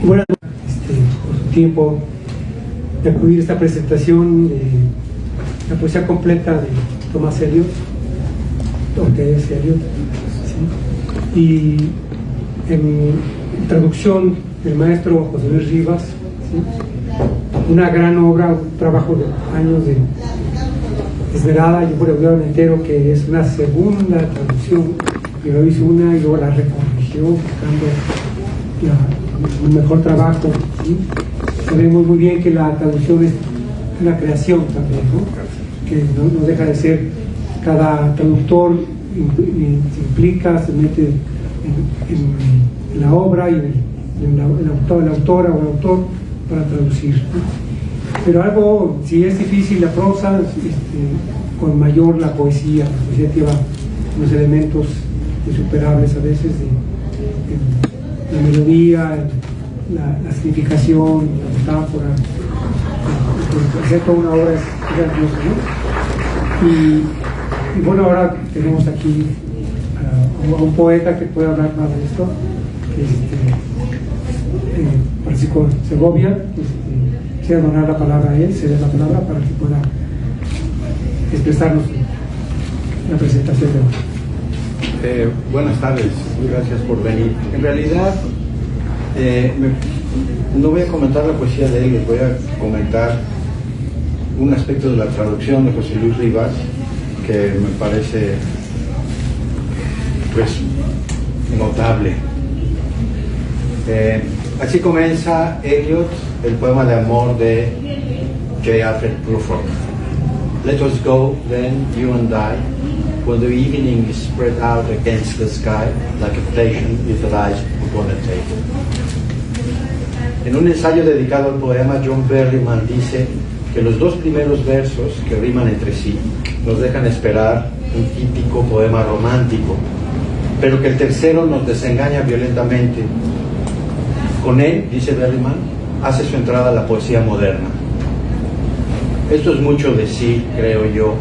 Bueno, por su tiempo de acudir a esta presentación de la poesía completa de Thomas Eliot, T.S. Eliot, ¿sí? Y en traducción del maestro José Luis Rivas, ¿sí? Una gran obra, un trabajo de años de esmerada y un audiólogo entero, que es una segunda traducción, que lo hizo una y luego la recorrigió buscando un mejor trabajo, ¿sí? Sabemos muy bien que la traducción es una creación también, ¿no? Que no deja de ser, cada traductor se implica, se mete en la obra y en la autora o el autor para traducir, ¿no? Pero algo, si es difícil la prosa, con mayor la poesía lleva unos elementos insuperables a veces de la melodía, la significación, la metáfora. Hacer toda una obra es grandiosa, ¿no? Y bueno, ahora tenemos aquí a un poeta que puede hablar más de esto, que es Francisco Segovia. Quisiera donar la palabra a él, ceder la palabra para que pueda expresarnos la presentación de hoy. Buenas tardes, gracias por venir. En realidad, no voy a comentar la poesía de él, les voy a comentar un aspecto de la traducción de José Luis Rivas que me parece, pues, notable. Así comienza Eliot, el poema de amor de J. Alfred Prufrock. Let us go, then, you and I, when the evening is spread out against the sky, like a patient with the eyes upon a table. En un ensayo dedicado al poema, John Berryman dice que los dos primeros versos, que riman entre sí, nos dejan esperar un típico poema romántico, pero que el tercero nos desengaña violentamente. Con él, dice Berryman, hace su entrada a la poesía moderna. Esto es mucho decir, creo yo,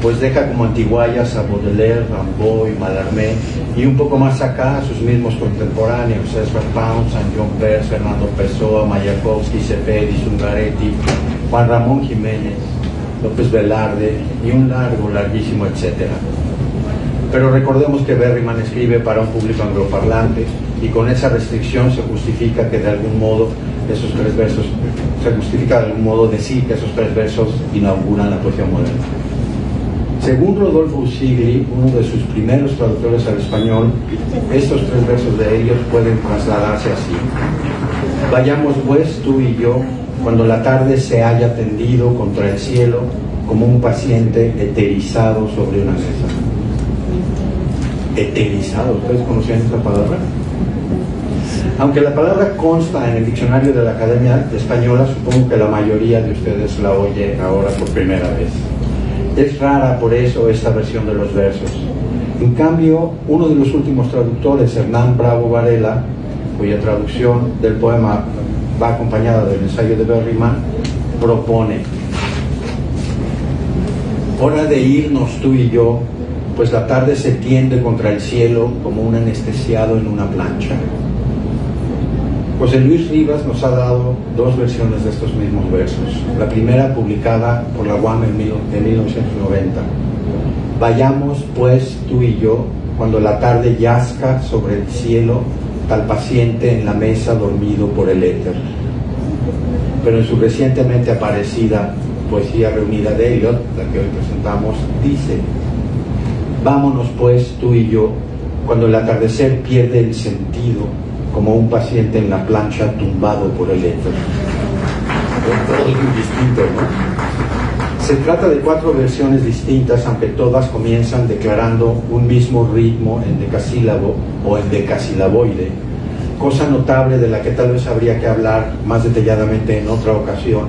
pues deja como antiguallas a Baudelaire, Rimbaud y Mallarmé, y un poco más acá a sus mismos contemporáneos, Ezra Pound, San John Peirce, Fernando Pessoa, Mayakovsky, Cepedi, Zungaretti, Juan Ramón Jiménez, López Velarde y un larguísimo etcétera. Pero recordemos que Berryman escribe para un público angloparlante, y con esa restricción se justifica que de algún modo esos tres versos, se justifica de algún modo decir que esos tres versos inauguran la poesía moderna. Según Rodolfo Usigli, uno de sus primeros traductores al español, estos tres versos de Eliot pueden trasladarse así: vayamos pues tú y yo, cuando la tarde se haya tendido contra el cielo como un paciente eterizado sobre una mesa. Eterizado, ¿ustedes conocían esta palabra? Aunque la palabra consta en el diccionario de la Academia Española, supongo que la mayoría de ustedes la oye ahora por primera vez. Es rara por eso esta versión de los versos. En cambio, uno de los últimos traductores, Hernán Bravo Varela, cuya traducción del poema va acompañada del ensayo de Berryman, propone: hora de irnos tú y yo, pues la tarde se tiende contra el cielo como un anestesiado en una plancha. José Luis Rivas nos ha dado dos versiones de estos mismos versos. La primera publicada por la UAM en 1990. Vayamos pues tú y yo, cuando la tarde yazca sobre el cielo, tal paciente en la mesa dormido por el éter. Pero en su recientemente aparecida Poesía reunida de Eliot, la que hoy presentamos, dice: vámonos pues tú y yo, cuando el atardecer pierde el sentido, como un paciente en la plancha tumbado por el éter. Todo es muy distinto, ¿no? Se trata de cuatro versiones distintas, aunque todas comienzan declarando un mismo ritmo en decasílabo o en decasilaboide, cosa notable de la que tal vez habría que hablar más detalladamente en otra ocasión,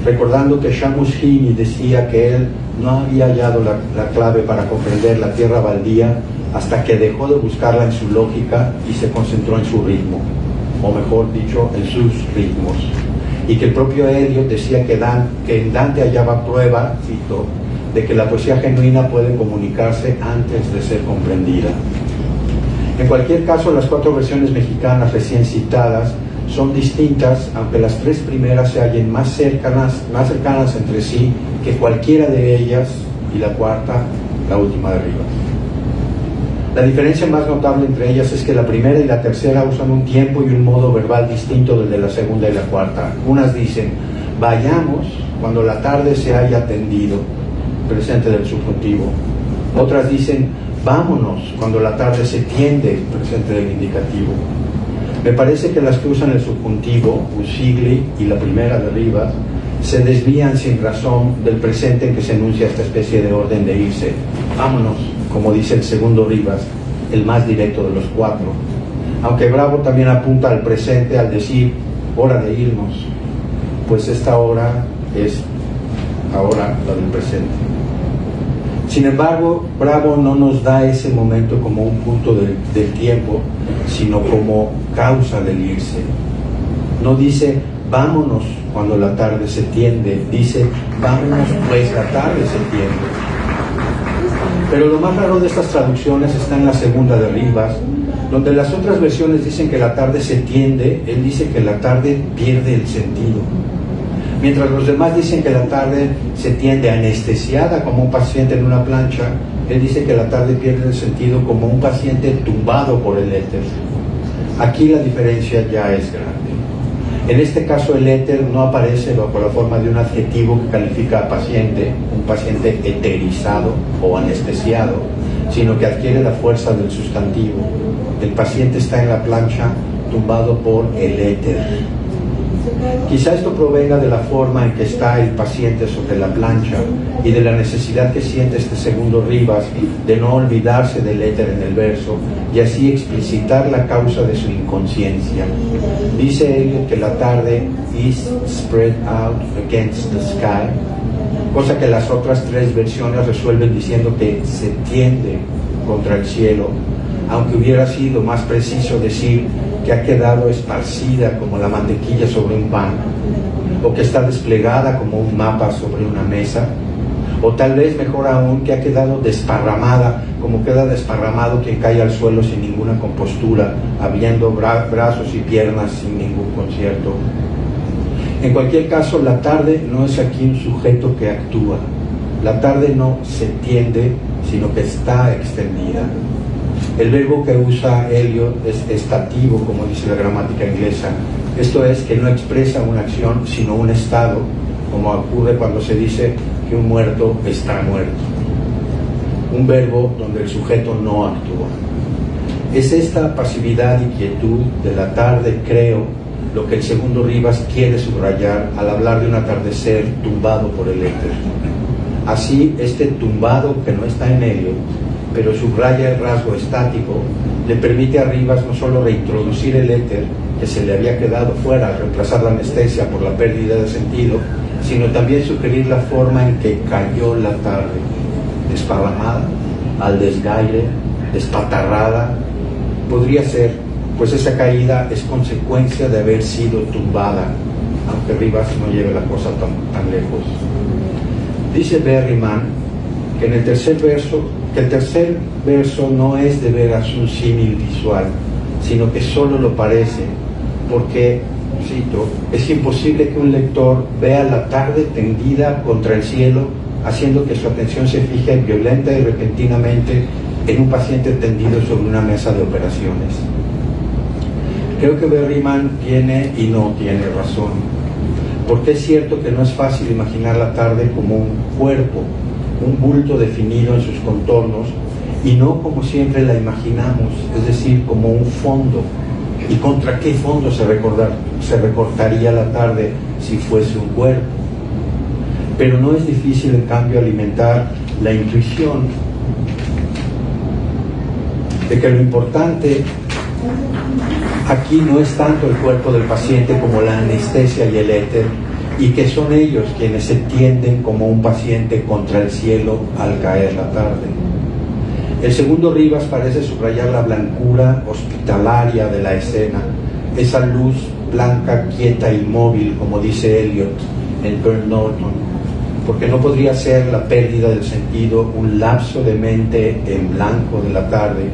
recordando que Shamus Heaney decía que él no había hallado la clave para comprender la tierra baldía hasta que dejó de buscarla en su lógica y se concentró en su ritmo, o mejor dicho, en sus ritmos, y que el propio Eliot decía que en Dante hallaba prueba, cito, de que la poesía genuina puede comunicarse antes de ser comprendida. En cualquier caso, las 4 versiones mexicanas recién citadas son distintas, aunque las 3 primeras se hallen más cercanas entre sí que cualquiera de ellas, y la cuarta, la última de arriba. La diferencia más notable entre ellas es que la primera y la tercera usan un tiempo y un modo verbal distinto del de la segunda y la cuarta. Unas dicen, vayamos cuando la tarde se haya tendido, presente del subjuntivo. Otras dicen, vámonos cuando la tarde se tiende, presente del indicativo. Me parece que las que usan el subjuntivo, usigli, y la primera de arriba, se desvían sin razón del presente en que se enuncia esta especie de orden de irse. Vámonos, como dice el segundo Rivas, el más directo de los 4. Aunque Bravo también apunta al presente al decir, hora de irnos, pues esta hora es ahora la del presente. Sin embargo, Bravo no nos da ese momento como un punto del tiempo, sino como causa del irse. No dice, vámonos cuando la tarde se tiende, dice, vámonos pues la tarde se tiende. Pero lo más raro de estas traducciones está en la segunda de Rivas, donde las otras versiones dicen que la tarde se tiende, él dice que la tarde pierde el sentido. Mientras los demás dicen que la tarde se tiende anestesiada como un paciente en una plancha, él dice que la tarde pierde el sentido como un paciente tumbado por el éter. Aquí la diferencia ya es grande. En este caso el éter no aparece bajo la forma de un adjetivo que califica a paciente, un paciente eterizado o anestesiado, sino que adquiere la fuerza del sustantivo. El paciente está en la plancha tumbado por el éter. Quizá esto provenga de la forma en que está el paciente sobre la plancha y de la necesidad que siente este segundo Rivas de no olvidarse del éter en el verso y así explicitar la causa de su inconsciencia. Dice él que la tarde is spread out against the sky, cosa que las otras 3 versiones resuelven diciendo que se tiende contra el cielo, aunque hubiera sido más preciso decir que ha quedado esparcida como la mantequilla sobre un pan, o que está desplegada como un mapa sobre una mesa, o tal vez mejor aún que ha quedado desparramada, como queda desparramado quien cae al suelo sin ninguna compostura, habiendo brazos y piernas sin ningún concierto. En cualquier caso, la tarde no es aquí un sujeto que actúa. La tarde no se tiende, sino que está extendida. El verbo que usa Eliot es estativo, como dice la gramática inglesa. Esto es que no expresa una acción, sino un estado, como ocurre cuando se dice que un muerto está muerto. Un verbo donde el sujeto no actúa. Es esta pasividad y quietud de la tarde, creo, lo que el segundo Rivas quiere subrayar al hablar de un atardecer tumbado por el éter. Así, este tumbado que no está en Eliot, pero subraya el rasgo estático, le permite a Rivas no solo reintroducir el éter, que se le había quedado fuera al reemplazar la anestesia por la pérdida de sentido, sino también sugerir la forma en que cayó la tarde, desparramada, al desgaire, despatarrada. Podría ser, pues esa caída es consecuencia de haber sido tumbada, aunque Rivas no lleve la cosa tan lejos. Dice Berryman que en el tercer verso no es de veras un símil visual, sino que solo lo parece, porque, cito, es imposible que un lector vea la tarde tendida contra el cielo, haciendo que su atención se fije violenta y repentinamente en un paciente tendido sobre una mesa de operaciones. Creo que Berryman tiene y no tiene razón, porque es cierto que no es fácil imaginar la tarde como un cuerpo, un bulto definido en sus contornos, y no como siempre la imaginamos, es decir, como un fondo. ¿Y contra qué fondo se recortaría la tarde si fuese un cuerpo? Pero no es difícil, en cambio, alimentar la intuición de que lo importante aquí no es tanto el cuerpo del paciente como la anestesia y el éter, y que son ellos quienes se tienden como un paciente contra el cielo al caer la tarde. El segundo Rivas parece subrayar la blancura hospitalaria de la escena, esa luz blanca, quieta, inmóvil, como dice Eliot en Burnt Norton, porque no podría ser la pérdida del sentido un lapso de mente en blanco de la tarde,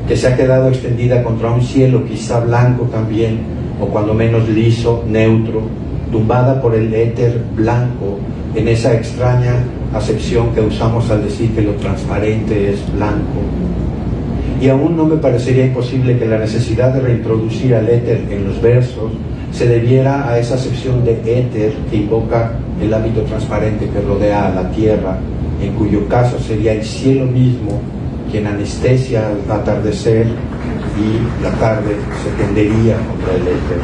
que se ha quedado extendida contra un cielo quizá blanco también, o cuando menos liso, neutro, tumbada por el éter blanco, en esa extraña acepción que usamos al decir que lo transparente es blanco. Y aún no me parecería imposible que la necesidad de reintroducir al éter en los versos se debiera a esa acepción de éter que invoca el ámbito transparente que rodea a la tierra, en cuyo caso sería el cielo mismo quien anestesia al atardecer y la tarde se tendería contra el éter.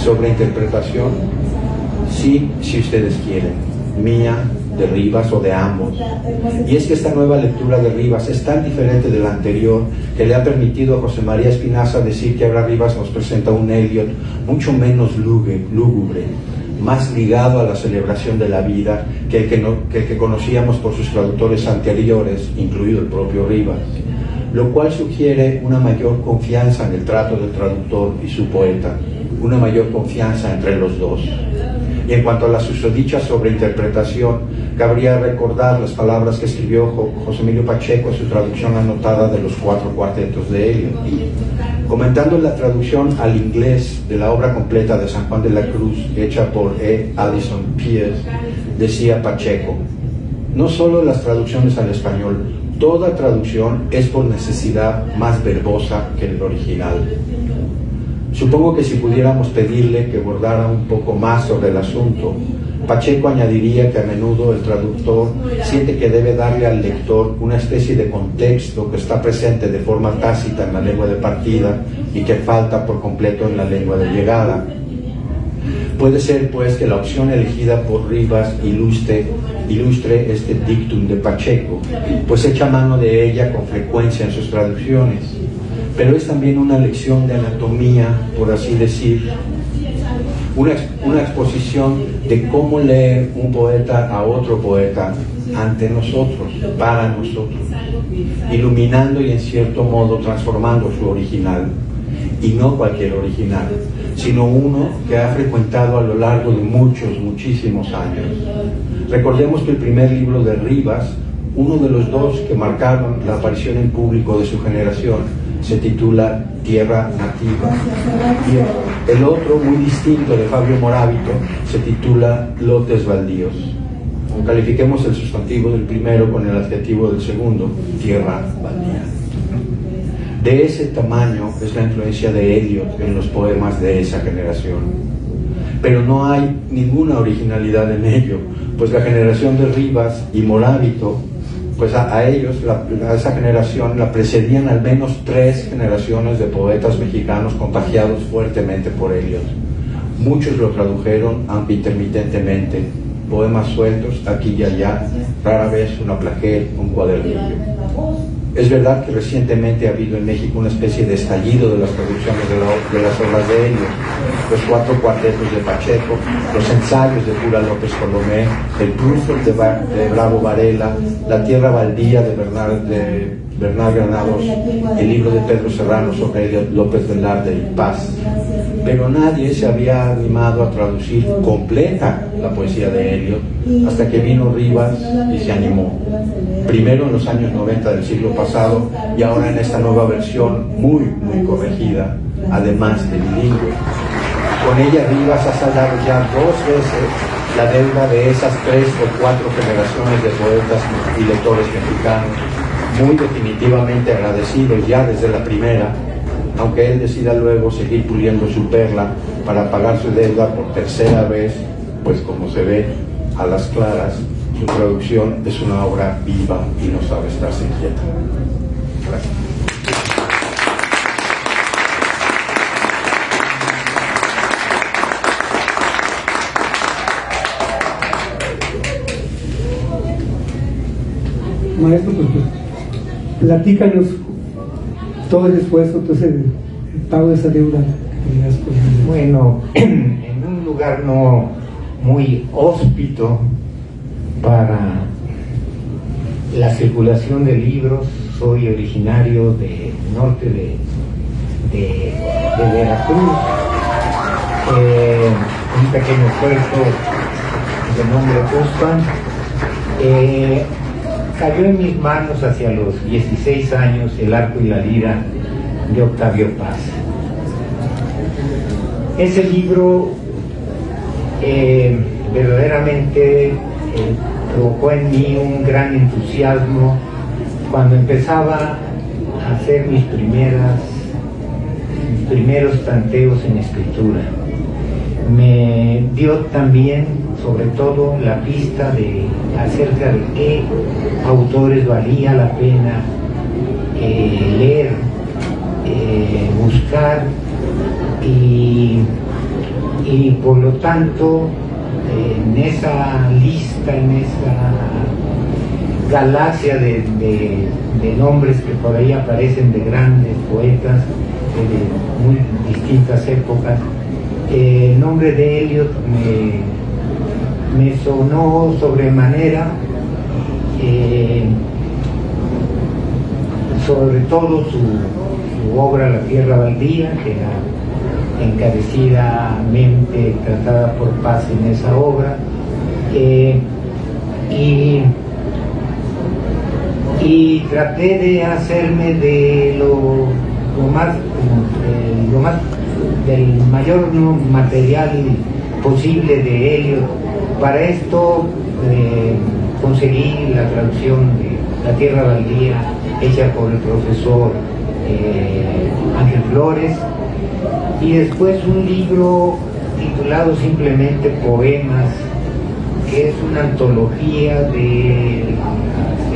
Sobreinterpretación, sí, si ustedes quieren, mía, de Rivas o de ambos. Y es que esta nueva lectura de Rivas es tan diferente de la anterior que le ha permitido a José María Espinaza decir que ahora Rivas nos presenta un Eliot mucho menos lúgubre, más ligado a la celebración de la vida que el que conocíamos por sus traductores anteriores, incluido el propio Rivas, lo cual sugiere una mayor confianza en el trato del traductor y su poeta, una mayor confianza entre los dos. Y en cuanto a la susodicha sobreinterpretación, cabría recordar las palabras que escribió José Emilio Pacheco en su traducción anotada de los 4 cuartetos de Eliot. Comentando la traducción al inglés de la obra completa de San Juan de la Cruz, hecha por E. Addison Pierce, decía Pacheco: no solo las traducciones al español, toda traducción es por necesidad más verbosa que el original. Supongo que si pudiéramos pedirle que bordara un poco más sobre el asunto, Pacheco añadiría que a menudo el traductor siente que debe darle al lector una especie de contexto que está presente de forma tácita en la lengua de partida y que falta por completo en la lengua de llegada. Puede ser, pues, que la opción elegida por Rivas ilustre este dictum de Pacheco, pues echa mano de ella con frecuencia en sus traducciones, pero es también una lección de anatomía, por así decir, una exposición de cómo leer un poeta a otro poeta ante nosotros, para nosotros, iluminando y en cierto modo transformando su original, y no cualquier original, sino uno que ha frecuentado a lo largo de muchísimos años. Recordemos que el primer libro de Rivas, uno de los dos que marcaron la aparición en público de su generación, se titula Tierra Nativa, y el otro, muy distinto, de Fabio Moravito, se titula Lotes Baldíos. Califiquemos el sustantivo del primero con el adjetivo del segundo, Tierra Baldía. De ese tamaño es la influencia de Eliot en los poemas de esa generación. Pero no hay ninguna originalidad en ello, pues la generación de Rivas y Moravito, pues a ellos, a esa generación, la precedían al menos 3 generaciones de poetas mexicanos contagiados fuertemente por Eliot. Muchos lo tradujeron, aunque intermitentemente, poemas sueltos aquí y allá, rara vez una plaqueta, un cuadernillo. Es verdad que recientemente ha habido en México una especie de estallido de las traducciones de las obras de Eliot, los 4 cuartetos de Pacheco, los ensayos de Pura López Colomé, el Pruford de Bravo Varela, La Tierra Baldía de Bernal Granados, el libro de Pedro Serrano sobre Eliot López Velarde y Paz. Pero nadie se había animado a traducir completa la poesía de Eliot hasta que vino Rivas y se animó. Primero en los años 90 del siglo pasado y ahora en esta nueva versión muy corregida, además de bilingüe. Con ella Rivas ha saldado ya 2 veces la deuda de esas 3 o 4 generaciones de poetas y lectores mexicanos, muy definitivamente agradecidos ya desde la primera, aunque él decida luego seguir puliendo su perla para pagar su deuda por tercera vez, pues como se ve a las claras, su traducción es una obra viva y no sabe estarse quieta. Gracias. Maestro, pues platícanos todo el esfuerzo, entonces el pago de esa deuda que tenías con él. Bueno, en un lugar no muy hóspito para la circulación de libros, soy originario del norte de Veracruz, un pequeño puerto de nombre Cuspan. cayó en mis manos hacia los 16 años El arco y la lira de Octavio Paz. Ese libro verdaderamente provocó en mí un gran entusiasmo cuando empezaba a hacer mis primeros tanteos en escritura. Me dio también, sobre todo, la pista acerca de qué autores valía la pena leer, buscar, y por lo tanto, en esa lista, en esa galaxia de nombres que por ahí aparecen de grandes poetas de muy distintas épocas, el nombre de Eliot me sonó sobremanera, sobre todo su obra La tierra baldía, que era encarecidamente tratada por Paz en esa obra, y traté de hacerme de lo más del mayor material posible de Eliot. Para esto conseguí la traducción de La tierra baldía hecha por el profesor Ángel Flores, y después un libro titulado simplemente Poemas, que es una antología de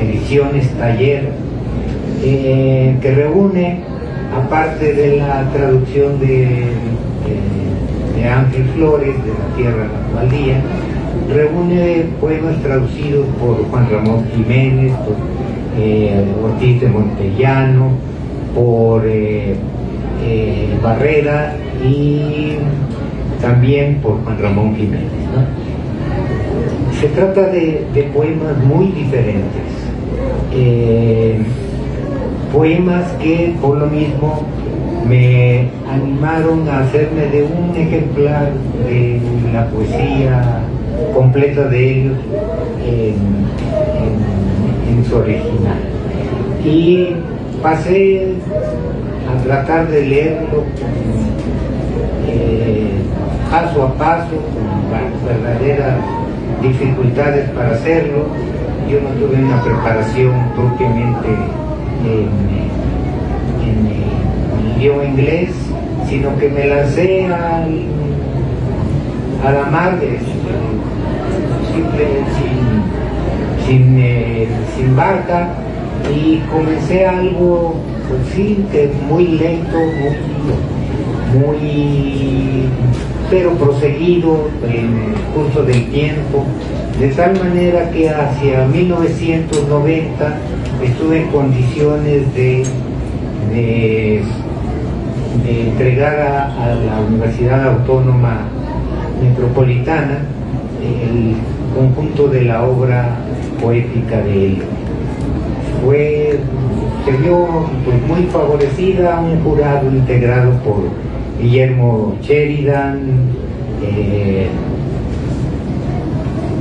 ediciones Taller, que reúne, aparte de la traducción de Ángel Flores de La tierra baldía, reúne poemas traducidos por Juan Ramón Jiménez, por Ortiz de Montellano, por Barrera, y también por Juan Ramón Jiménez, ¿no? Se trata de poemas muy diferentes, poemas que por lo mismo me animaron a hacerme de un ejemplar de la poesía completa de ellos en su original, y pasé a tratar de leerlo paso a paso, con verdaderas dificultades para hacerlo. Yo no tuve una preparación propiamente en idioma inglés, sino que me lancé a la mar, sin barca, y comencé algo, pues sí, que muy lento, pero proseguido en el curso del tiempo, de tal manera que hacia 1990 estuve en condiciones de entregar a la Universidad Autónoma Metropolitana el conjunto de la obra poética de él. Se vio pues muy favorecida, un jurado integrado por Guillermo Sheridan,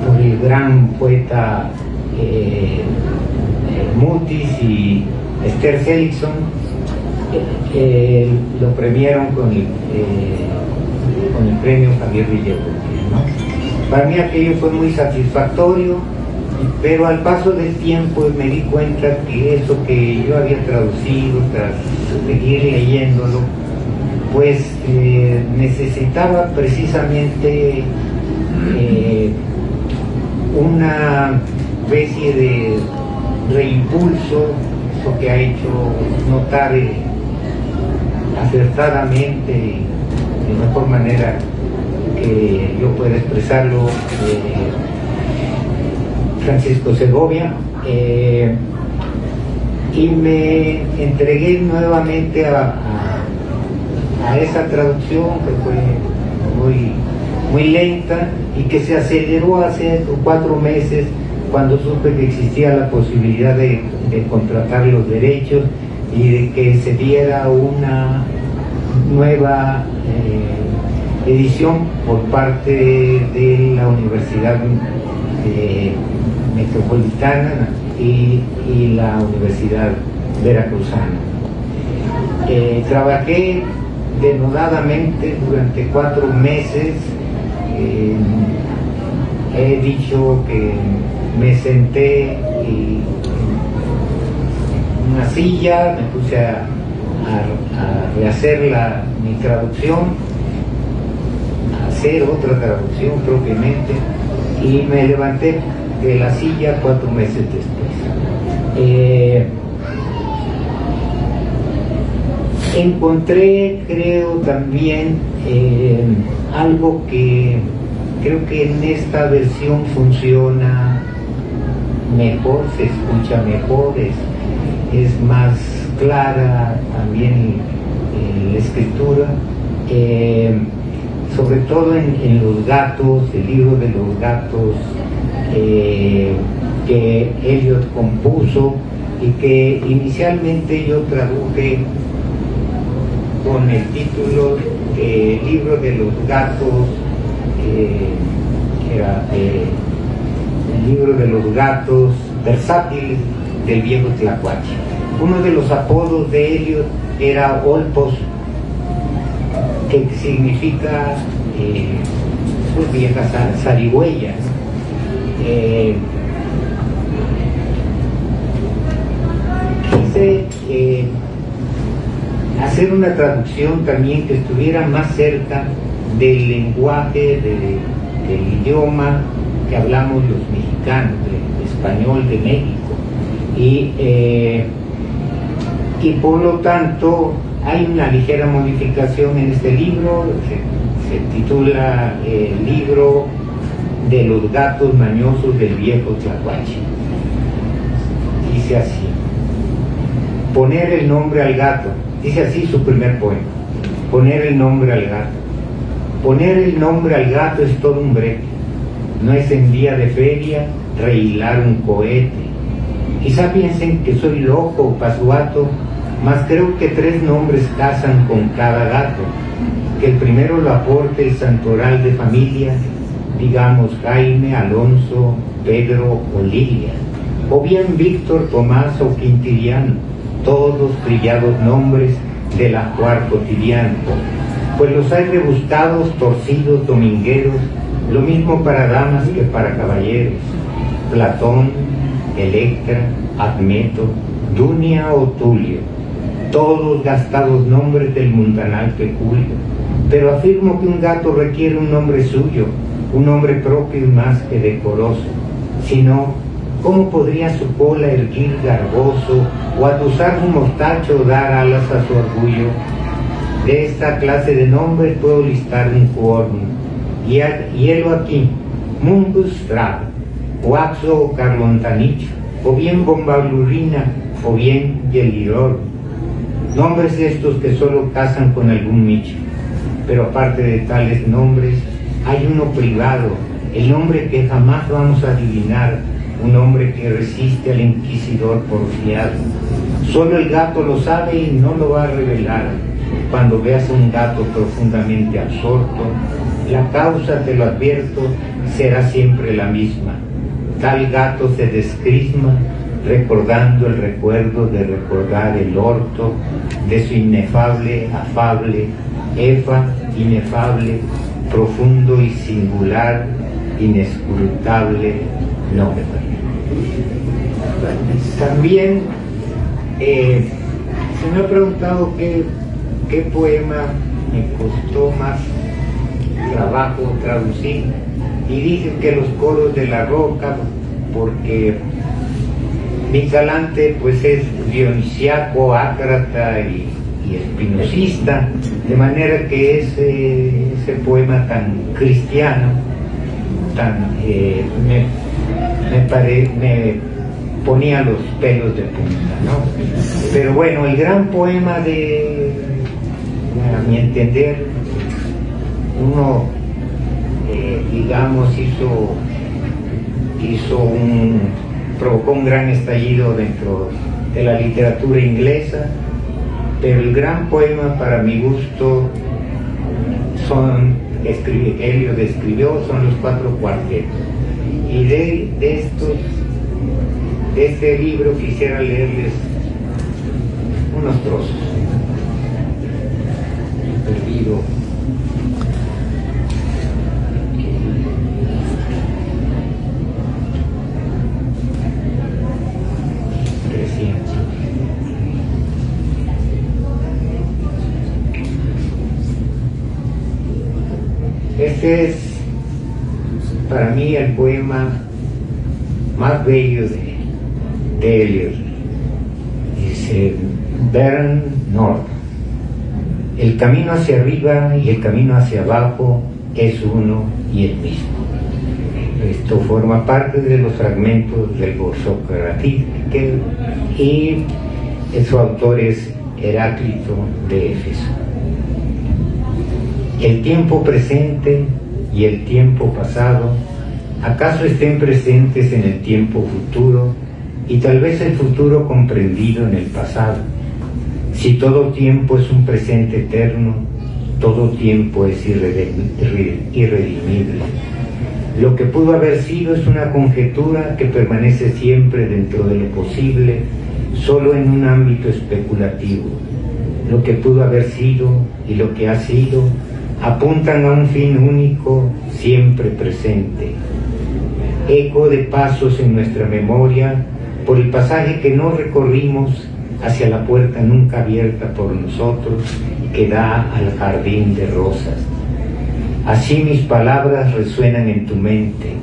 por el gran poeta Mutis y Esther Seligson. Lo premiaron con el premio Javier Villagómez, ¿no? Para mí aquello fue muy satisfactorio, pero al paso del tiempo me di cuenta que eso que yo había traducido, tras seguir leyéndolo, pues necesitaba precisamente una especie de reimpulso, eso que ha hecho notar acertadamente, de mejor manera que yo pueda expresarlo, Francisco Segovia, y me entregué nuevamente a esa traducción, que fue muy lenta y que se aceleró hace 4 meses, cuando supe que existía la posibilidad de contratar los derechos y de que se diera una nueva edición por parte de la Universidad Metropolitana y la Universidad Veracruzana. Trabajé denodadamente durante 4 meses. He dicho que me senté en una silla, me puse a rehacer mi traducción, a hacer otra traducción propiamente, y me levanté de la silla 4 meses después. Encontré, creo, también algo que creo que en esta versión funciona mejor, se escucha mejor, es más clara también la escritura, sobre todo en Los Gatos, el libro de los gatos que Eliot compuso y que inicialmente yo traduje con el título Libro de los Gatos, era el libro de los gatos versátiles del viejo Tlacuache. Uno de los apodos de Eliot era Olpos, que significa pues viejas zarigüeyas. Quise hacer una traducción también que estuviera más cerca del lenguaje, del idioma que hablamos los mexicanos, del español de México. Y por lo tanto hay una ligera modificación en este libro, se titula el libro de los gatos mañosos del viejo Tlacuache. Dice así: poner el nombre al gato. Dice así su primer poema: poner el nombre al gato. Poner el nombre al gato es todo un brete. No es en día de feria rehilar un cohete. Quizá piensen que soy loco o pasuato, mas creo que 3 nombres casan con cada gato. Que el primero lo aporte el santoral de familia, digamos Jaime, Alonso, Pedro o Lilia, o bien Víctor, Tomás o Quintiliano, todos trillados nombres del ajuar cotidiano, pues los hay rebuscados, torcidos, domingueros, lo mismo para damas que para caballeros: Platón, Electra, Admeto, Dunia o Tulio, todos gastados nombres del mundanal peculio. Pero afirmo que un gato requiere un nombre suyo, un nombre propio y más que decoroso. Si no, ¿cómo podría su cola erguir garboso, o atusar su mostacho dar alas a su orgullo? De esta clase de nombres puedo listar un quórum, y helo aquí: Mungus Drab, Oaxo o Carlontanicho, o bien Bombablurina, o bien Yeliror. Nombres estos que solo casan con algún micho. Pero aparte de tales nombres, hay uno privado, el nombre que jamás vamos a adivinar, un hombre que resiste al inquisidor porfiado. Solo el gato lo sabe y no lo va a revelar. Cuando veas a un gato profundamente absorto, la causa, te lo advierto, será siempre la misma. Tal gato se descrisma recordando el recuerdo de recordar el orto de su inefable, afable, efa, inefable, profundo y singular, inescrutable nombre. También se me ha preguntado qué poema me costó más trabajo traducir, y dicen que los coros de la roca, porque Micalante pues es dionisiaco, ácrata y espinosista, de manera que ese poema tan cristiano, me ponía los pelos de punta, ¿no? Pero bueno, el gran poema a mi entender, uno digamos provocó un gran estallido dentro de la literatura inglesa, pero el gran poema para mi gusto Eliot escribió son los 4 cuartetos, y de de este libro quisiera leerles unos trozos. Perdido. Este es para mí el poema más bello de Eliot. Dice: Burn North. El camino hacia arriba y el camino hacia abajo es uno y el mismo. Esto forma parte de los fragmentos del Borso y su autor es Heráclito de Éfeso. El tiempo presente y el tiempo pasado, ¿acaso estén presentes en el tiempo futuro y tal vez el futuro comprendido en el pasado? Si todo tiempo es un presente eterno, todo tiempo es irredimible. Lo que pudo haber sido es una conjetura que permanece siempre dentro de lo posible, solo en un ámbito especulativo. Lo que pudo haber sido y lo que ha sido apuntan a un fin único, siempre presente. Eco de pasos en nuestra memoria por el pasaje que no recorrimos hacia la puerta nunca abierta por nosotros que da al jardín de rosas. Así mis palabras resuenan en tu mente,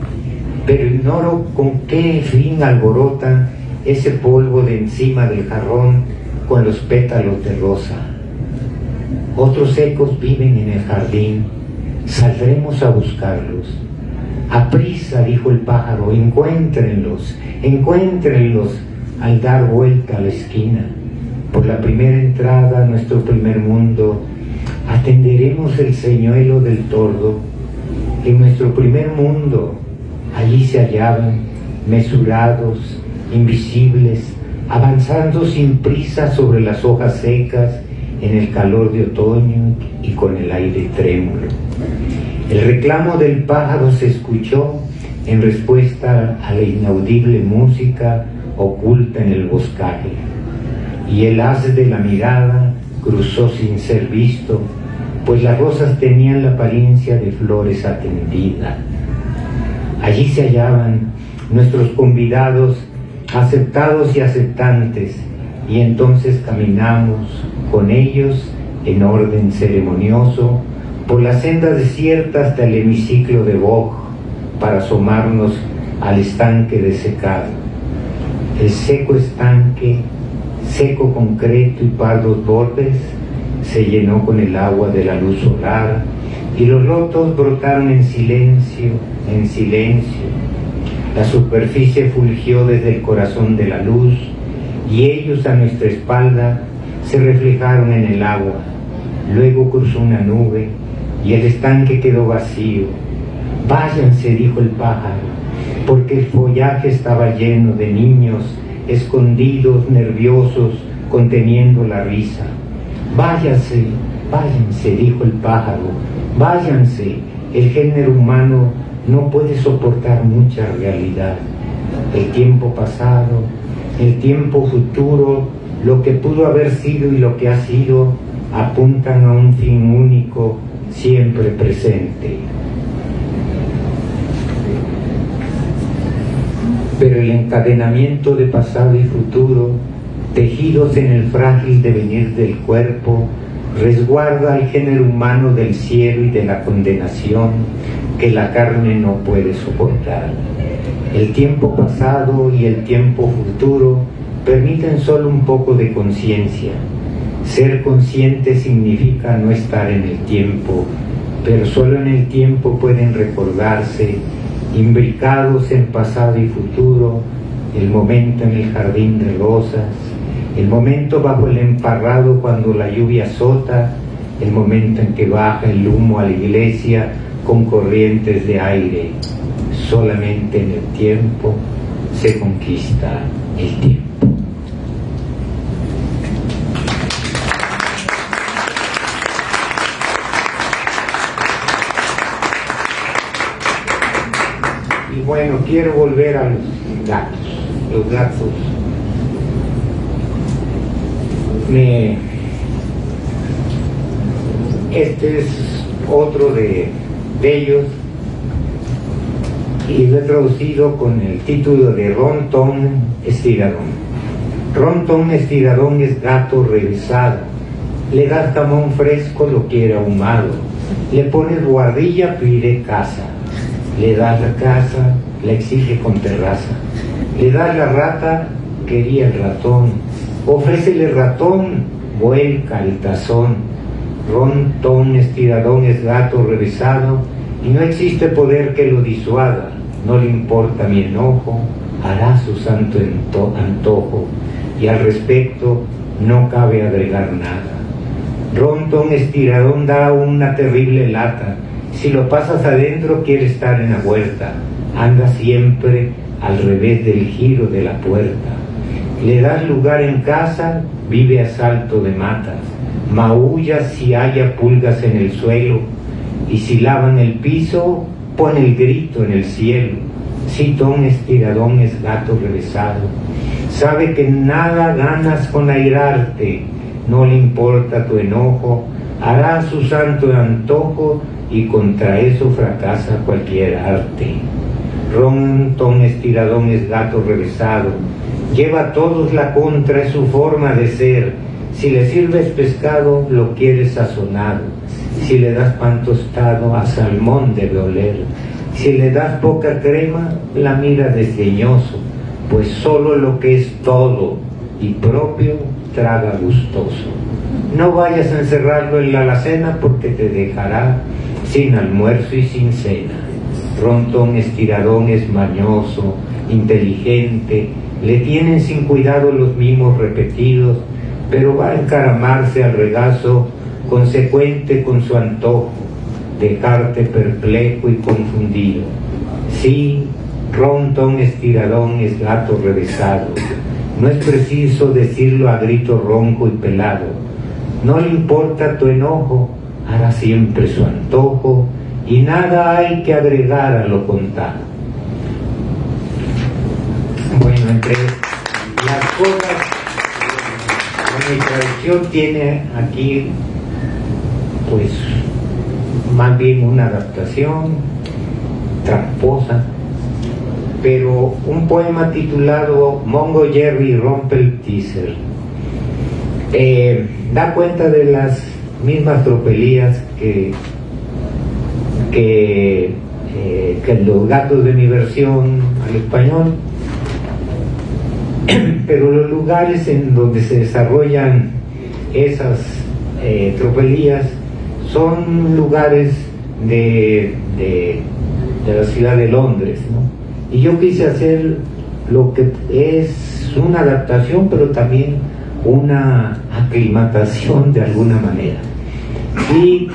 pero ignoro con qué fin alborotan ese polvo de encima del jarrón con los pétalos de rosa. Otros ecos viven en el jardín, saldremos a buscarlos. Aprisa, dijo el pájaro, encuéntrenlos, encuéntrenlos al dar vuelta a la esquina. Por la primera entrada a nuestro primer mundo, atenderemos el señuelo del tordo. En nuestro primer mundo, allí se hallaban, mesurados, invisibles, avanzando sin prisa sobre las hojas secas, en el calor de otoño y con el aire trémulo. El reclamo del pájaro se escuchó en respuesta a la inaudible música oculta en el boscaje, y el haz de la mirada cruzó sin ser visto, pues las rosas tenían la apariencia de flores atendidas. Allí se hallaban nuestros convidados, aceptados y aceptantes, y entonces caminamos con ellos en orden ceremonioso por las sendas desiertas del hemiciclo de Boj para asomarnos al estanque desecado. El seco estanque, seco concreto y pardos bordes, se llenó con el agua de la luz solar y los lotos brotaron en silencio, en silencio. La superficie fulgió desde el corazón de la luz y ellos a nuestra espalda se reflejaron en el agua. Luego cruzó una nube y el estanque quedó vacío. Váyanse, dijo el pájaro, porque el follaje estaba lleno de niños escondidos, nerviosos, conteniendo la risa. Váyanse, váyanse, dijo el pájaro, váyanse. El género humano no puede soportar mucha realidad. El tiempo pasado, el tiempo futuro, lo que pudo haber sido y lo que ha sido, apuntan a un fin único, siempre presente. Pero el encadenamiento de pasado y futuro, tejidos en el frágil devenir del cuerpo, resguarda al género humano del cielo y de la condenación que la carne no puede soportar. El tiempo pasado y el tiempo futuro permiten solo un poco de conciencia. Ser consciente significa no estar en el tiempo, pero solo en el tiempo pueden recordarse, imbricados en pasado y futuro, el momento en el jardín de rosas, el momento bajo el emparrado cuando la lluvia azota, el momento en que baja el humo a la iglesia con corrientes de aire. Solamente en el tiempo se conquista el tiempo. Y bueno, quiero volver a los datos. los gatos. Este es otro de ellos y lo he traducido con el título de Rontón Estiradón. Rontón Estiradón es gato revisado, le das jamón fresco, lo quiere ahumado, le pones guardilla, pide casa, le das la casa, la exige con terraza, le das la rata, quería el ratón, ofrécele ratón, vuelca el tazón. Rontón Estiradón es gato revisado y no existe poder que lo disuada, no le importa mi enojo, hará su santo antojo y al respecto no cabe agregar nada. Rontón Estiradón da una terrible lata, si lo pasas adentro quiere estar en la huerta, anda siempre al revés del giro de la puerta. Le das lugar en casa, vive a salto de matas, maulla si haya pulgas en el suelo, y si lavan el piso, pone el grito en el cielo. Sitón Estiradón es gato revesado, sabe que nada ganas con airarte, no le importa tu enojo, hará su santo antojo y contra eso fracasa cualquier arte. Rontón Estiradón es gato revesado, lleva a todos la contra, es su forma de ser. Si le sirves pescado, lo quieres sazonado. Si le das pan tostado, a salmón debe oler. Si le das poca crema, la mira desdeñoso, pues solo lo que es todo y propio traga gustoso. No vayas a encerrarlo en la alacena porque te dejará sin almuerzo y sin cena. Rontón Estiradón es mañoso, inteligente, le tienen sin cuidado los mimos repetidos, pero va a encaramarse al regazo, consecuente con su antojo, dejarte perplejo y confundido. Sí, Rontón Estiradón es gato revesado, no es preciso decirlo a grito ronco y pelado, no le importa tu enojo, hará siempre su antojo, y nada hay que agregar a lo contado. Bueno, entre las cosas, mi traducción tiene aquí, pues, más bien una adaptación tramposa, pero un poema titulado Mongo Jerry rompe el teaser. Da cuenta de las mismas tropelías que los gatos de mi versión al español, pero los lugares en donde se desarrollan esas tropelías son lugares de la ciudad de Londres, ¿no? Y yo quise hacer lo que es una adaptación, pero también una aclimatación de alguna manera. Y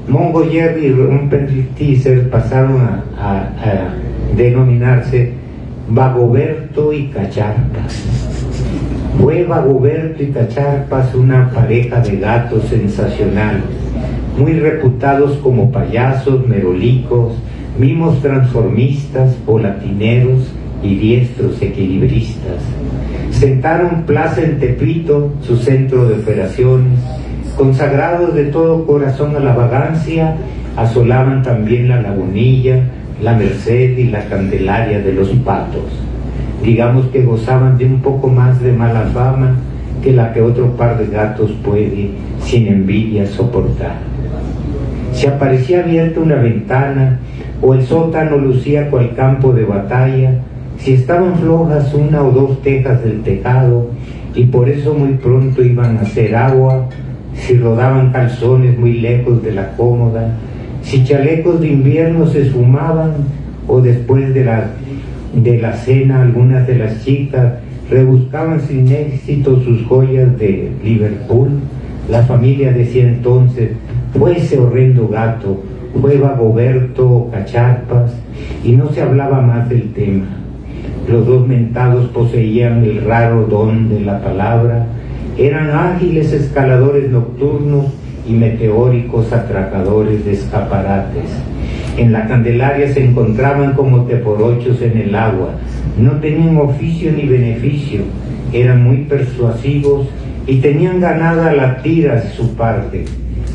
Mongo Jerry y Rompen el Teaser pasaron a denominarse Vagoberto y Cacharpas. Fue Vagoberto y Cacharpas una pareja de gatos sensacional, muy reputados como payasos, merolicos, mimos transformistas, volatineros y diestros equilibristas. Sentaron plaza en Tepito, su centro de operaciones, consagrados de todo corazón a la vagancia, asolaban también la Lagunilla, la Merced y la Candelaria de los Patos. Digamos que gozaban de un poco más de mala fama que la que otro par de gatos puede, sin envidia, soportar. Si aparecía abierta una ventana o el sótano lucía cual campo de batalla, si estaban flojas una o dos tejas del tejado y por eso muy pronto iban a hacer agua, si rodaban calzones muy lejos de la cómoda, si chalecos de invierno se esfumaban o después de la cena algunas de las chicas rebuscaban sin éxito sus joyas de Liverpool, la familia decía entonces: fue ese horrendo gato, fue Vagoberto o Cacharpas, y no se hablaba más del tema. Los dos mentados poseían el raro don de la palabra, eran ágiles escaladores nocturnos y meteóricos atracadores de escaparates. En la Candelaria se encontraban como teporochos en el agua. No tenían oficio ni beneficio, eran muy persuasivos y tenían ganada la tira de su parte.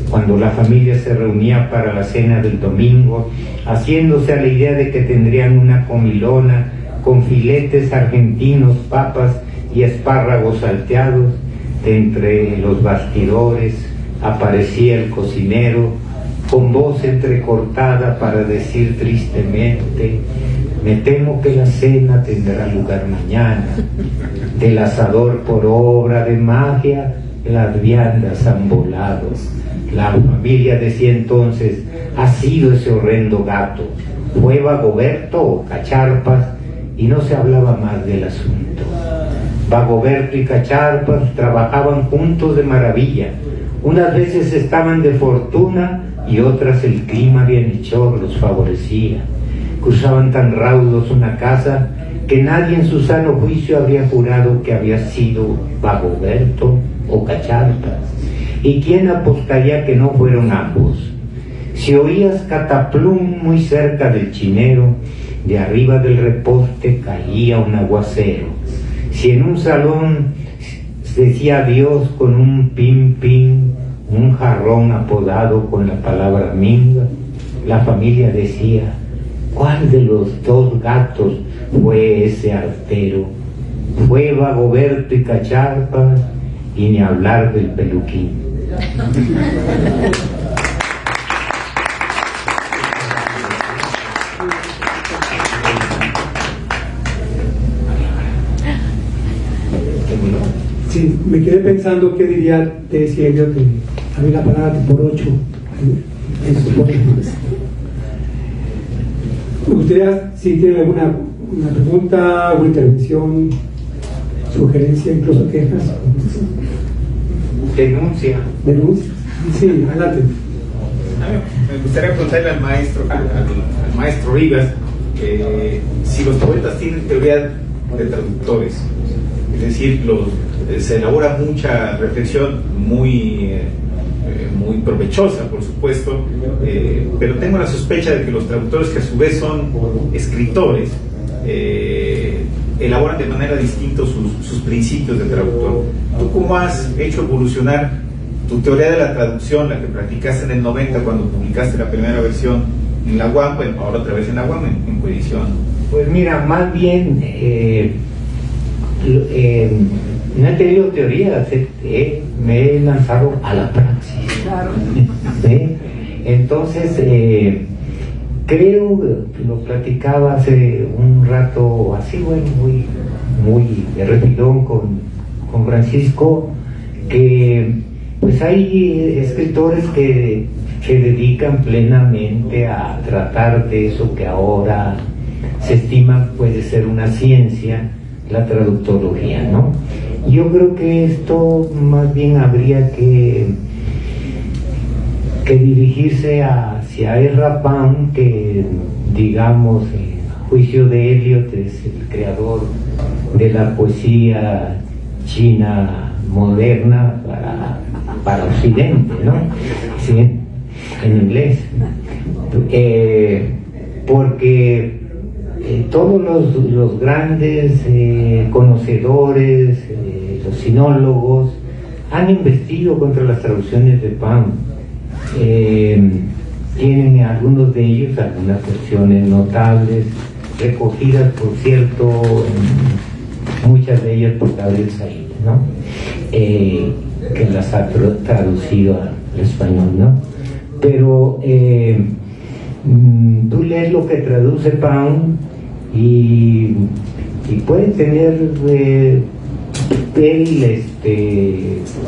Cuando la familia se reunía para la cena del domingo, haciéndose a la idea de que tendrían una comilona con filetes argentinos, papas y espárragos salteados, de entre los bastidores aparecía el cocinero con voz entrecortada para decir tristemente: me temo que la cena tendrá lugar mañana. Del asador por obra de magia las viandas han volado. La familia decía entonces: ha sido ese horrendo gato, fue Bagoberto o Cacharpas, y no se hablaba más del asunto. Bagoberto y Cacharpas trabajaban juntos de maravilla. Unas veces estaban de fortuna y otras el clima bienhechor los favorecía. Cruzaban tan raudos una casa que nadie en su sano juicio habría jurado que había sido Bagoberto o Cacharpas. ¿Y quién apostaría que no fueron ambos? Si oías cataplum muy cerca del chinero, de arriba del reposte caía un aguacero. Si en un salón decía adiós con un pim pim, un jarrón apodado con la palabra minga, la familia decía: ¿cuál de los dos gatos fue ese artero? Fue Bagoberto y Cacharpas, y ni hablar del peluquín. Sí, me quedé pensando qué diría T.S. Eliot a mí la palabra por 8 en sus poemas. Me gustaría, si tienen alguna una pregunta, una intervención, sugerencia, incluso quejas. Denuncia. Sí, adelante. Me gustaría preguntarle al maestro Rivas si los poetas tienen teoría de traductores, es decir, se elabora mucha reflexión muy provechosa, por supuesto, pero tengo la sospecha de que los traductores, que a su vez son escritores, elaboran de manera distinta sus principios de traductor. ¿Tú cómo has hecho evolucionar tu teoría de la traducción, la que practicaste en el 90 cuando publicaste la primera versión en la UAM, bueno, ahora otra vez en la UAM, en coedición? Pues mira, más bien no he tenido teorías, me he lanzado a la praxis. Claro. ¿Sí? Entonces, creo, lo platicaba hace un rato así, bueno, muy de refilón con Francisco, que pues hay escritores que se dedican plenamente a tratar de eso que ahora se estima puede ser una ciencia, la traductología, ¿no? Yo creo que esto más bien habría que dirigirse hacia Ezra Pound, que digamos, a juicio de Eliot, es el creador de la poesía china moderna para Occidente, ¿no? ¿Sí? En inglés. Porque todos los grandes conocedores, los sinólogos, han investido contra las traducciones de Pound. Tienen algunos de ellos algunas versiones notables, recogidas, por cierto, muchas de ellas por Gabriel Said, ¿no? Que las ha traducido al español, ¿no? Pero tú lees lo que traduce Pound y puede tener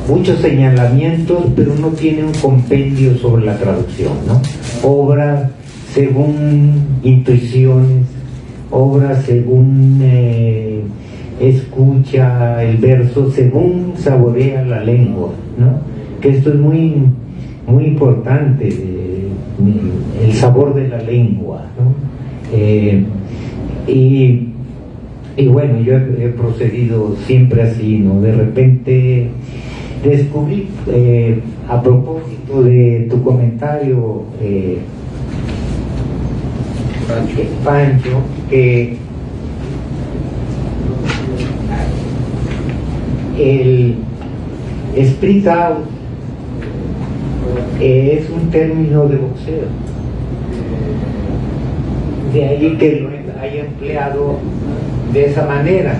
muchos señalamientos, pero no tiene un compendio sobre la traducción, ¿no? Obra según intuiciones, obra según escucha el verso, según saborea la lengua, ¿no? Que esto es muy importante, el sabor de la lengua, ¿no? Y bueno, yo he procedido siempre así, ¿no? De repente descubrí, a propósito de tu comentario, Pancho, que el split out es un término de boxeo, de ahí que lo haya empleado de esa manera.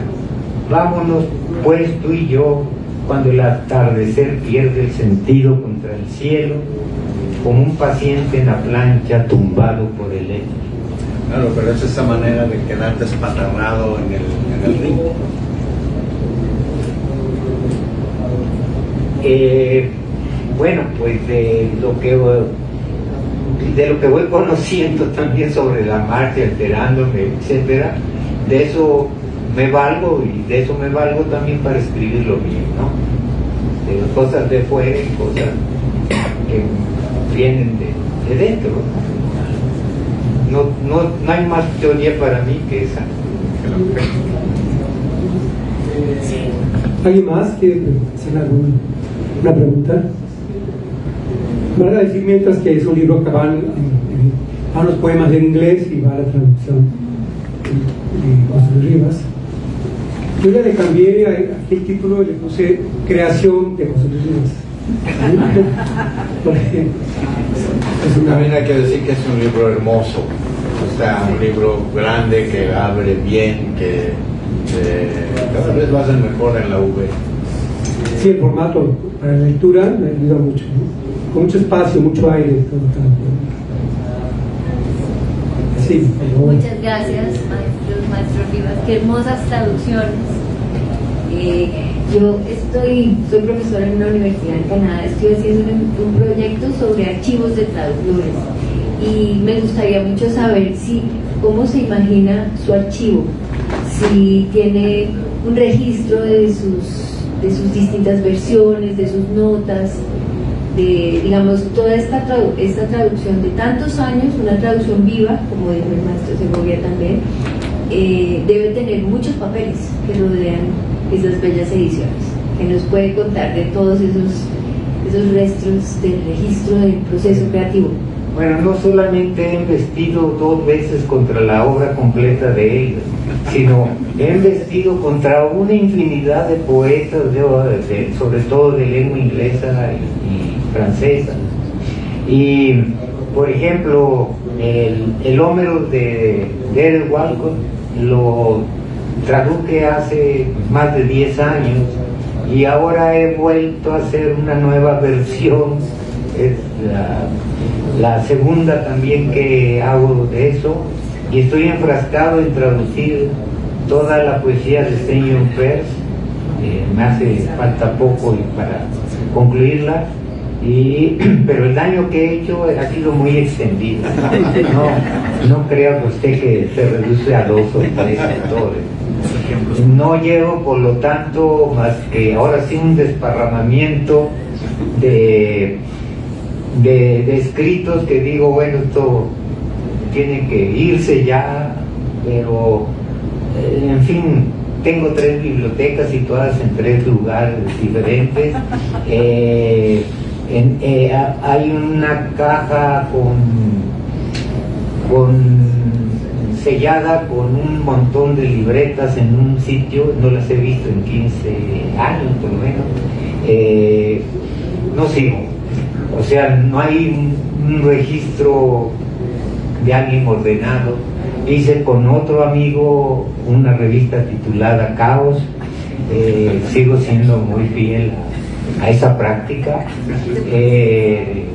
Vámonos pues tú y yo, cuando el atardecer pierde el sentido contra el cielo, como un paciente en la plancha tumbado por el eje. Claro, pero es esa manera de quedar despatarrado en el ring. Bueno, pues de lo que voy conociendo también sobre la marcha, alterándome, etcétera, de eso me valgo, y de eso me valgo también para escribir lo mío, ¿no? De cosas de fuera y cosas que vienen de dentro. No hay más teoría para mí que esa. ¿Alguien más quiere hacer una pregunta? Me van a decir mientras que es un libro que van los poemas en inglés y va la traducción de José Luis Rivas. Yo ya le cambié aquí el título, le puse Creación de José Luis Rivas. También hay que decir que es un libro hermoso, o sea, un libro grande que abre bien, que cada vez va a ser mejor en la V. Sí, el formato para la lectura me ayuda mucho, ¿no? Con mucho espacio, mucho aire, todo. Sí, muchas gracias, maestro Rivas, qué hermosas traducciones. Yo soy profesora en una universidad en Canadá, estoy haciendo un proyecto sobre archivos de traductores y me gustaría mucho saber cómo se imagina su archivo, si tiene un registro de sus distintas versiones, de sus notas, de, digamos, toda esta traducción de tantos años, una traducción viva, como dijo el maestro Segovia también, debe tener muchos papeles que rodean esas bellas ediciones. Que nos puede contar de todos esos restos del registro del proceso creativo. Bueno, no solamente he embestido 2 veces contra la obra completa de él, sino he embestido contra una infinidad de poetas, sobre todo de lengua inglesa y francesa. Y, por ejemplo, el Homero de Derek Walcott lo traduje hace más de 10 años y ahora he vuelto a hacer una nueva versión. Es la segunda también que hago de eso, y estoy enfrascado en traducir toda la poesía de Steinjon Perls. Me hace falta poco para concluirla, pero el daño que he hecho ha sido muy extendido. No crea usted que se reduce a 2 o 3 autores. No llevo, por lo tanto, más que ahora sí un desparramamiento de escritos que digo, bueno, esto tiene que irse ya, pero en fin, tengo 3 bibliotecas situadas en 3 lugares diferentes. Hay una caja sellada con un montón de libretas en un sitio, no las he visto en 15 años por lo menos. No sigo, o sea, no hay un registro de alguien ordenado. Hice con otro amigo una revista titulada Caos. Sigo siendo muy fiel a esa práctica de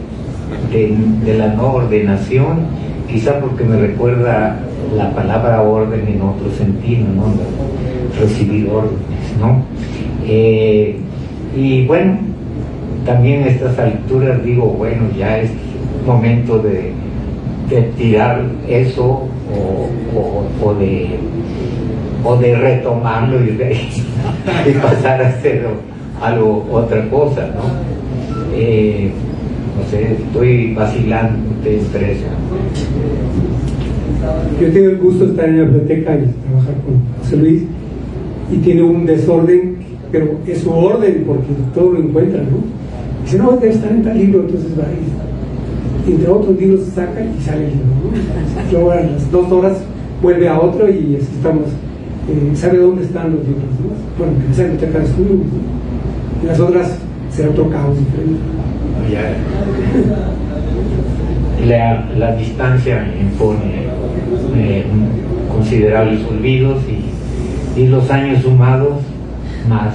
la no ordenación, quizá porque me recuerda la palabra orden en otro sentido, ¿no? Recibir órdenes, ¿no? Y bueno, también a estas alturas digo, bueno, ya es momento de tirar eso o de retomarlo y pasar a hacer otra cosa, ¿no? No sé, estoy vacilando entre eso. Yo tengo el gusto de estar en la biblioteca y trabajar con José Luis, y tiene un desorden, pero es su orden porque todo lo encuentra, ¿no? Dice, no, debe estar en tal libro, entonces va entre otros libros saca y sale el libro, ¿no? Entonces, luego a las 2 horas vuelve a otro y así estamos, sabe dónde están los libros, ¿no? Bueno, que en esa biblioteca de estudio, ¿no? En las otras será otro caos diferente. La distancia impone considerables olvidos y los años sumados más.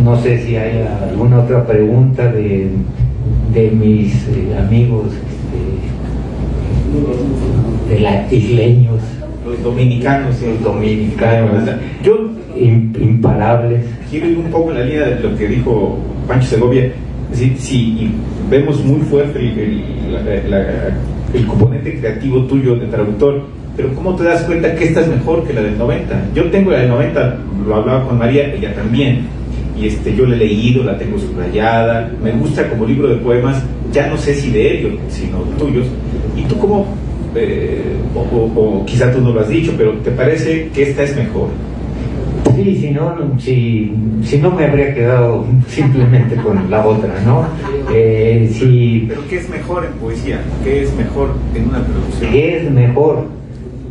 No sé si hay alguna otra pregunta de mis amigos de la isleños, Los dominicanos. Yo imparables. quiero ir un poco en la línea de lo que dijo Pancho Segovia. Es decir, si vemos muy fuerte el componente creativo tuyo de traductor, pero ¿cómo te das cuenta que esta es mejor que la del 90? Yo tengo la del 90, lo hablaba con María, ella también, y yo la he leído, la tengo subrayada, me gusta como libro de poemas, ya no sé si de Eliot, sino tuyos. ¿Y tú cómo, o quizá tú no lo has dicho, pero te parece que esta es mejor? Sí, si no me habría quedado simplemente con la otra, ¿no? Sí. ¿Pero qué es mejor en poesía? ¿Qué es mejor en una traducción? ¿Qué es mejor?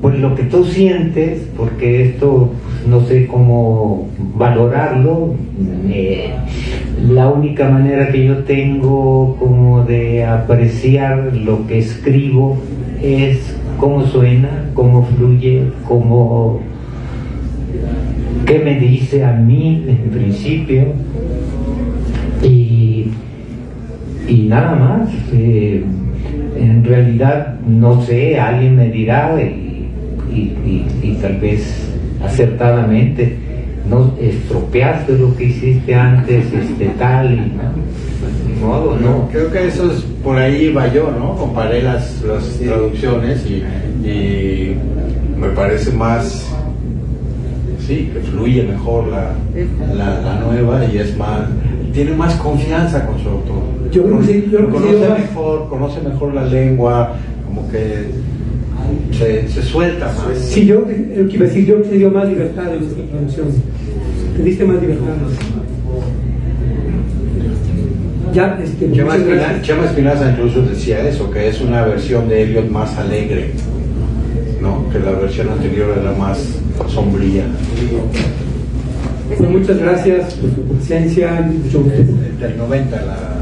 Pues lo que tú sientes, porque esto no sé cómo valorarlo. La única manera que yo tengo como de apreciar lo que escribo es cómo suena, cómo fluye, qué me dice a mí en principio y nada más. En realidad no sé, alguien me dirá y tal vez acertadamente, no estropeaste lo que hiciste antes, tal, y de modo, ¿no? Creo que eso es, por ahí va yo, ¿no? Comparé las traducciones y me parece más, sí, que fluye mejor la nueva y es más, tiene más confianza con su autor. Yo creo que sí, conoce mejor la lengua, como que se suelta más. Sí, yo que iba a decir, yo te dio más libertad en nuestra traducción. Te diste más libertad. Ya, Chema Espinaza incluso decía eso, que es una versión de Eliot más alegre, ¿no? Que la versión anterior era más sombría. Bueno, muchas gracias por tu presencia. Mucho gusto. Del 90 la